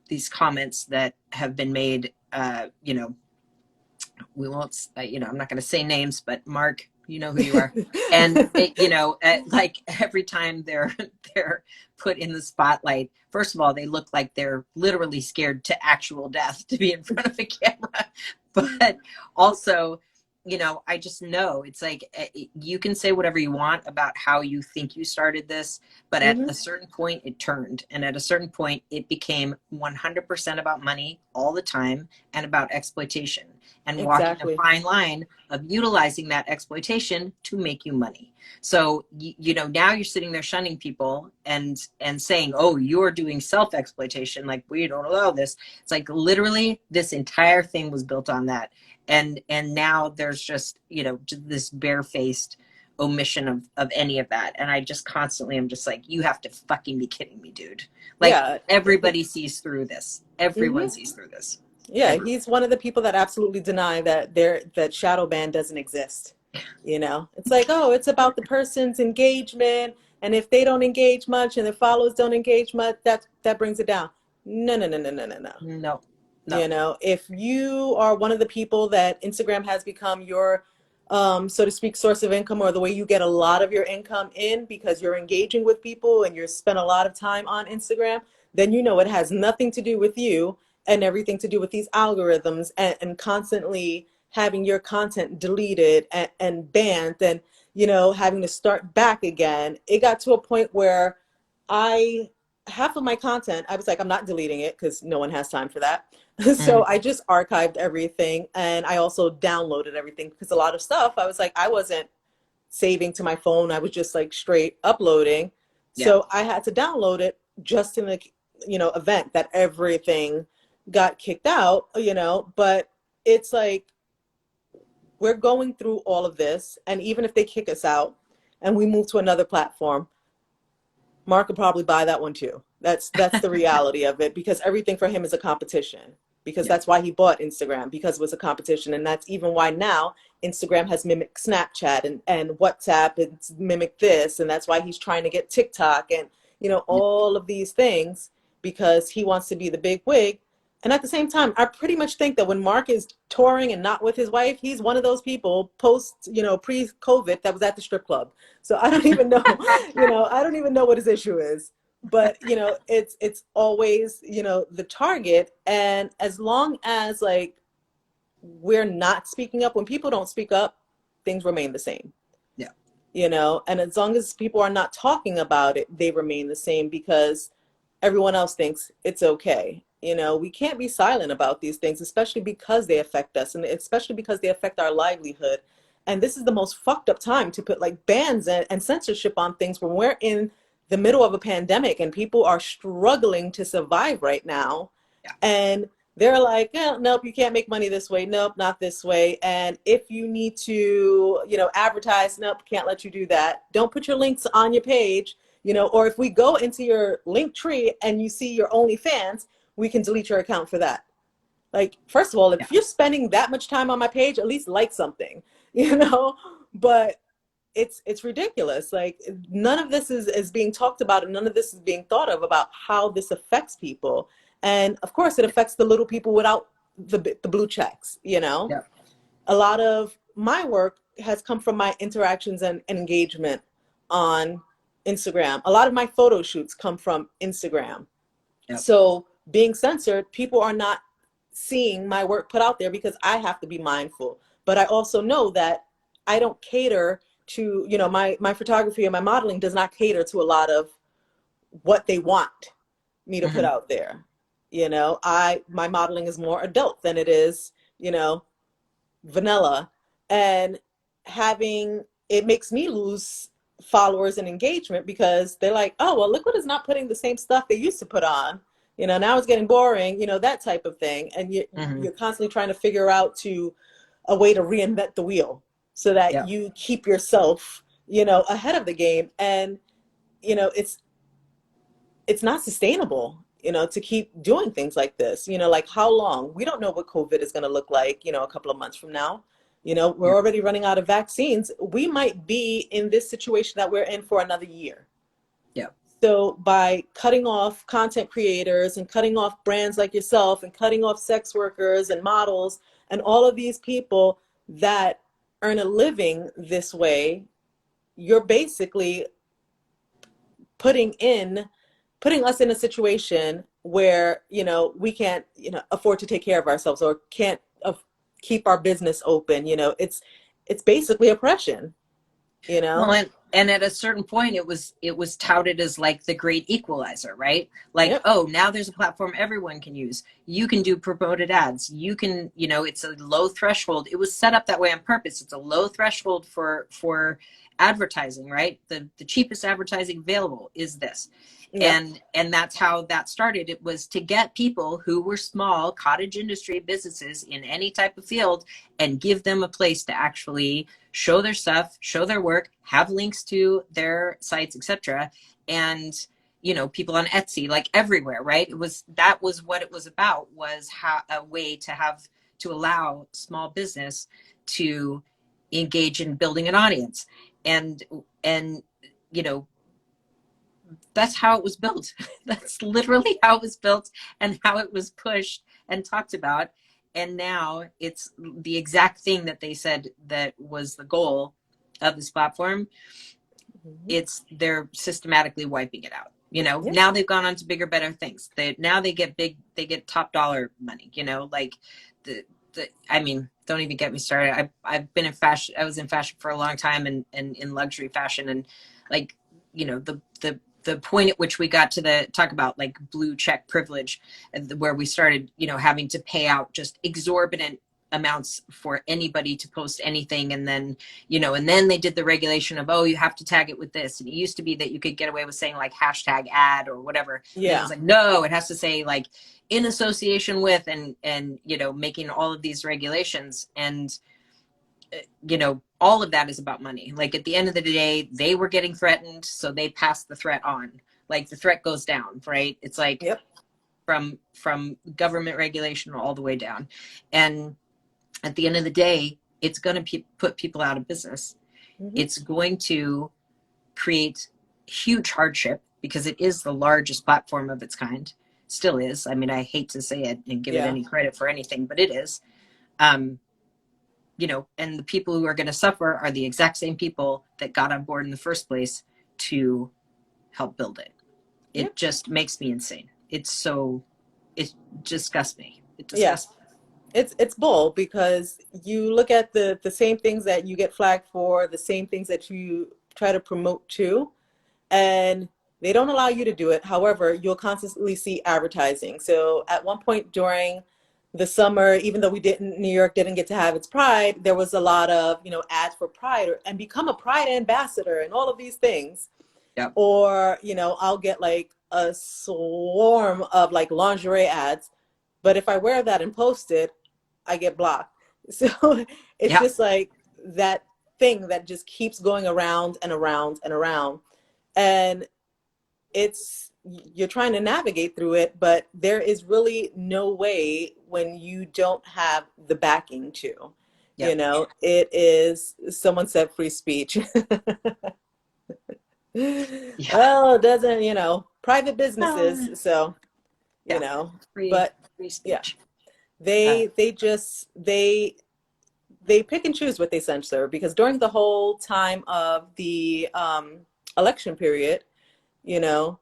these comments that have been made. We won't, I'm not going to say names, but Mark, you know who you are. And like every time they're put in the spotlight, first of all, they look like they're literally scared to actual death to be in front of a camera. But also, I just know it's like you can say whatever you want about how you think you started this, but at
Mm-hmm.
a certain point it turned, and at a certain point it became 100% about money all the time and about exploitation, and walking a
Exactly.
fine line of utilizing that exploitation to make you money. So now you're sitting there shunning people and saying, oh, you're doing self-exploitation, like we don't allow this. It's like literally this entire thing was built on that. And now there's just this barefaced omission of any of that. And I just constantly am just like, you have to fucking be kidding me, dude. Like
Yeah.
everybody sees through this. Everyone
Mm-hmm.
sees through this.
Yeah,
Everyone.
he's one of the people that absolutely deny that shadow ban doesn't exist. It's like, oh, it's about the person's engagement, and if they don't engage much and their followers don't engage much, that brings it down. No, no, no, no, no, no, no.
No, no.
If you are one of the people that Instagram has become your, so to speak, source of income, or the way you get a lot of your income in because you're engaging with people and you're spend a lot of time on Instagram, then it has nothing to do with you. and everything to do with these algorithms, and constantly having your content deleted and banned, and having to start back again. It got to a point where I half of my content, I was like, I'm not deleting it because no one has time for that. So
Mm,
I just archived everything, and I also downloaded everything because a lot of stuff I was like, I wasn't saving to my phone. I was just like straight uploading.
yeah.
So I had to download it just in the event that everything got kicked out, but it's like we're going through all of this, and even if they kick us out and we move to another platform, Mark could probably buy that one too. That's the reality of it, because everything for him is a competition. Because
Yeah.
that's why he bought Instagram, because it was a competition. And that's even why now Instagram has mimicked Snapchat, and WhatsApp, it's mimicked this. And that's why he's trying to get TikTok and,
Yeah.
all of these things, because he wants to be the big wig. And at the same time, I pretty much think that when Mark is touring and not with his wife, he's one of those people post, pre-COVID, that was at the strip club. So I don't even know, I don't even know what his issue is. But it's always the target. And as long as like we're not speaking up, when people don't speak up, things remain the same.
Yeah.
And as long as people are not talking about it, they remain the same, because everyone else thinks it's okay. We can't be silent about these things, especially because they affect us, and especially because they affect our livelihood. And this is the most fucked up time to put like bans and censorship on things when we're in the middle of a pandemic and people are struggling to survive right now.
Yeah.
And they're like, eh, nope, you can't make money this way. Nope, not this way. And if you need to, advertise, nope, can't let you do that. Don't put your links on your page, or if we go into your link tree and you see your OnlyFans, we can delete your account for that. Like, first of all,
Yeah.
if you're spending that much time on my page, at least like something, but it's ridiculous. Like, none of this is being talked about, and none of this is being thought of about how this affects people. And of course it affects the little people without the blue checks.
Yeah.
A lot of my work has come from my interactions and engagement on Instagram. A lot of my photo shoots come from Instagram.
Yeah.
So being censored, people are not seeing my work put out there, because I have to be mindful. But I also know that I don't cater to, my photography and my modeling does not cater to a lot of what they want me to put
Hmm.
out there. My modeling is more adult than it is, vanilla. And having it makes me lose followers and engagement, because they're like, oh, well, look what is not putting the same stuff they used to put on. Now it's getting boring, that type of thing. And
Hmm.
you're constantly trying to figure out a way to reinvent the wheel so that
Yeah.
you keep yourself, ahead of the game. And, it's not sustainable, to keep doing things like this. Like, how long? We don't know what COVID is going to look like, a couple of months from now. We're
Yeah.
already running out of vaccines. We might be in this situation that we're in for another year.
Yeah.
So by cutting off content creators and cutting off brands like yourself and cutting off sex workers and models and all of these people that earn a living this way, you're basically putting in putting us in a situation where we can't afford to take care of ourselves, or can't keep our business open. It's basically oppression. you
Well,
know
and at a certain point, it was touted as like the great equalizer, right? Like,
yep.
oh, now there's a platform everyone can use. You can do promoted ads. You can, it's a low threshold. It was set up that way on purpose. It's a low threshold for advertising, right? The cheapest advertising available is this.
Yep.
And that's how that started. It was to get people who were small cottage industry businesses in any type of field and give them a place to actually show their stuff, show their work, have links to their sites, etc. And people on Etsy, like everywhere, right? That was what it was about, was a way to allow small business to engage in building an audience. And you know that's how it was built. That's literally how it was built and how it was pushed and talked about. And now it's the exact thing that they said that was the goal of this platform.
Mhm.
They're systematically wiping it out. You know,
Yeah.
now they've gone on to bigger, better things. Now they get big, they get top dollar money, you know, like I mean, don't even get me started. I've been in fashion. I was in fashion for a long time, and in luxury fashion, and like, you know, the point at which we got to the talk about like blue check privilege, where we started, you know, having to pay out just exorbitant amounts for anybody to post anything, and then, you know, and then they did the regulation of, oh, you have to tag it with this, and it used to be that you could get away with saying like hashtag ad or whatever, and then it was
Yeah.
like, no, it has to say like in association with, and you know, making all of these regulations. And you know, all of that is about money. Like at the end of the day, they were getting threatened, so they passed the threat on. Like the threat goes down, right? It's like
Yep.
from government regulation all the way down. And at the end of the day, it's going to put people out of business.
Hmm.
It's going to create huge hardship because it is the largest platform of its kind. Still is. I mean, I hate to say it and give it
Yeah.
any credit for anything, but it is. Um, you know, and the people who are going to suffer are the exact same people that got on board in the first place to help build it.
Yep.
It just makes me insane. It disgusts me. It
Yeah.
disgusts me.
It's bull because you look at the same things that you get flagged for, the same things that you try to promote to, and they don't allow you to do it. However, you'll constantly see advertising. So at one point during the summer, even though we didn't, New York didn't get to have its Pride, there was a lot of, ads for Pride and become a Pride ambassador and all of these things.
Yep.
Or, I'll get like a swarm of like lingerie ads. But if I wear that and post it, I get blocked. So it's
Yep.
just like that thing that just keeps going around and around and around. And you're trying to navigate through it, but there is really no way when you don't have the backing to.
Yep.
It is, someone said free speech.
Yeah.
Well, it doesn't, private
Uh,
businesses, so,
yeah. Free
but
free
yeah,
speech. Uh,
they pick and choose what they censor because during the whole time of the election period, you know,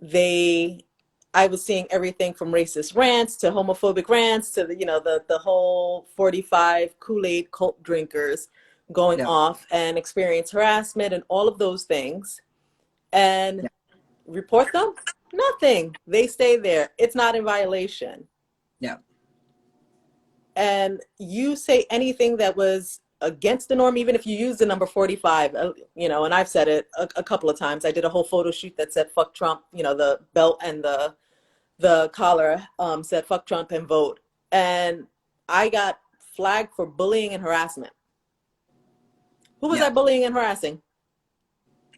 they I was seeing everything from racist rants to homophobic rants to the whole 45 Kool-Aid cult drinkers going
yep.
off and experience harassment and all of those things and
Yep.
report them. Nothing. They stay there. It's not in violation.
Yep.
And you say anything that was against the norm, even if you use the number 45, and I've said it a couple of times. I did a whole photo shoot that said fuck Trump, the belt and the collar said fuck Trump and vote. And I got flagged for bullying and harassment. Who was I
Yeah.
bullying and harassing?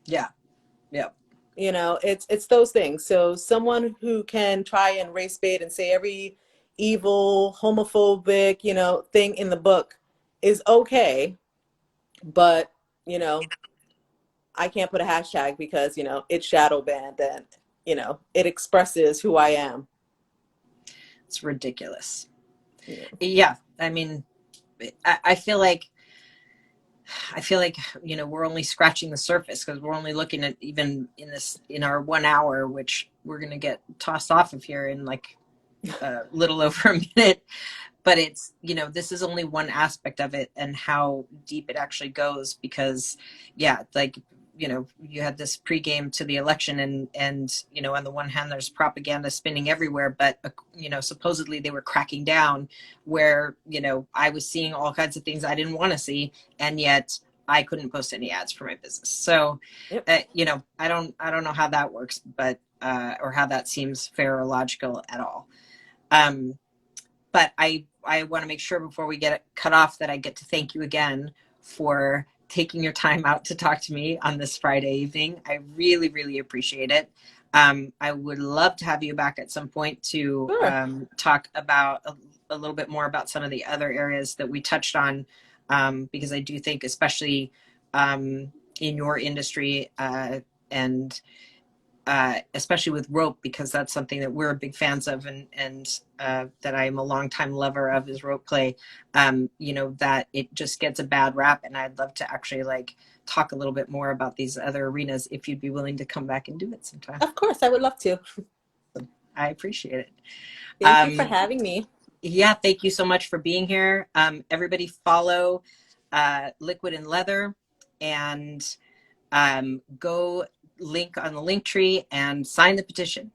Yeah. Yeah.
It's those things. So someone who can try and race bait and say every evil, homophobic, thing in the book is okay, but I can't put a hashtag because it's shadow banned and it expresses who I am.
It's ridiculous.
Yeah.
Yeah. I mean, I feel like you know, we're only scratching the surface because we're only looking at, even in our 1 hour, which we're going to get tossed off of here in like a little over a minute. But it's, you know, this is only one aspect of it and how deep it actually goes. Because yeah, like, you know, you had this pregame to the election, and you know, on the one hand there's propaganda spinning everywhere, but you know, supposedly they were cracking down, where, you know, I was seeing all kinds of things I didn't want to see, and yet I couldn't post any ads for my business. So
Yep.
you know, I don't know how that works, but or how that seems fair or logical at all. um but I want to make sure before we get cut off that I get to thank you again for taking your time out to talk to me on this Friday evening. I really, really appreciate it. I would love to have you back at some point to
Sure.
talk about a little bit more about some of the other areas that we touched on, because I do think, especially in your industry, and especially with rope, because that's something that we're big fans of, and that I'm a longtime lover of is rope play. You know, that it just gets a bad rap, and I'd love to actually like talk a little bit more about these other arenas if you'd be willing to come back and do it sometime.
Of course, I would love to.
I appreciate it.
Thank you for
Um,
having me.
yeah, thank you so much for being here. Everybody follow Liquid and Leather, and go link on the link tree and sign the petition.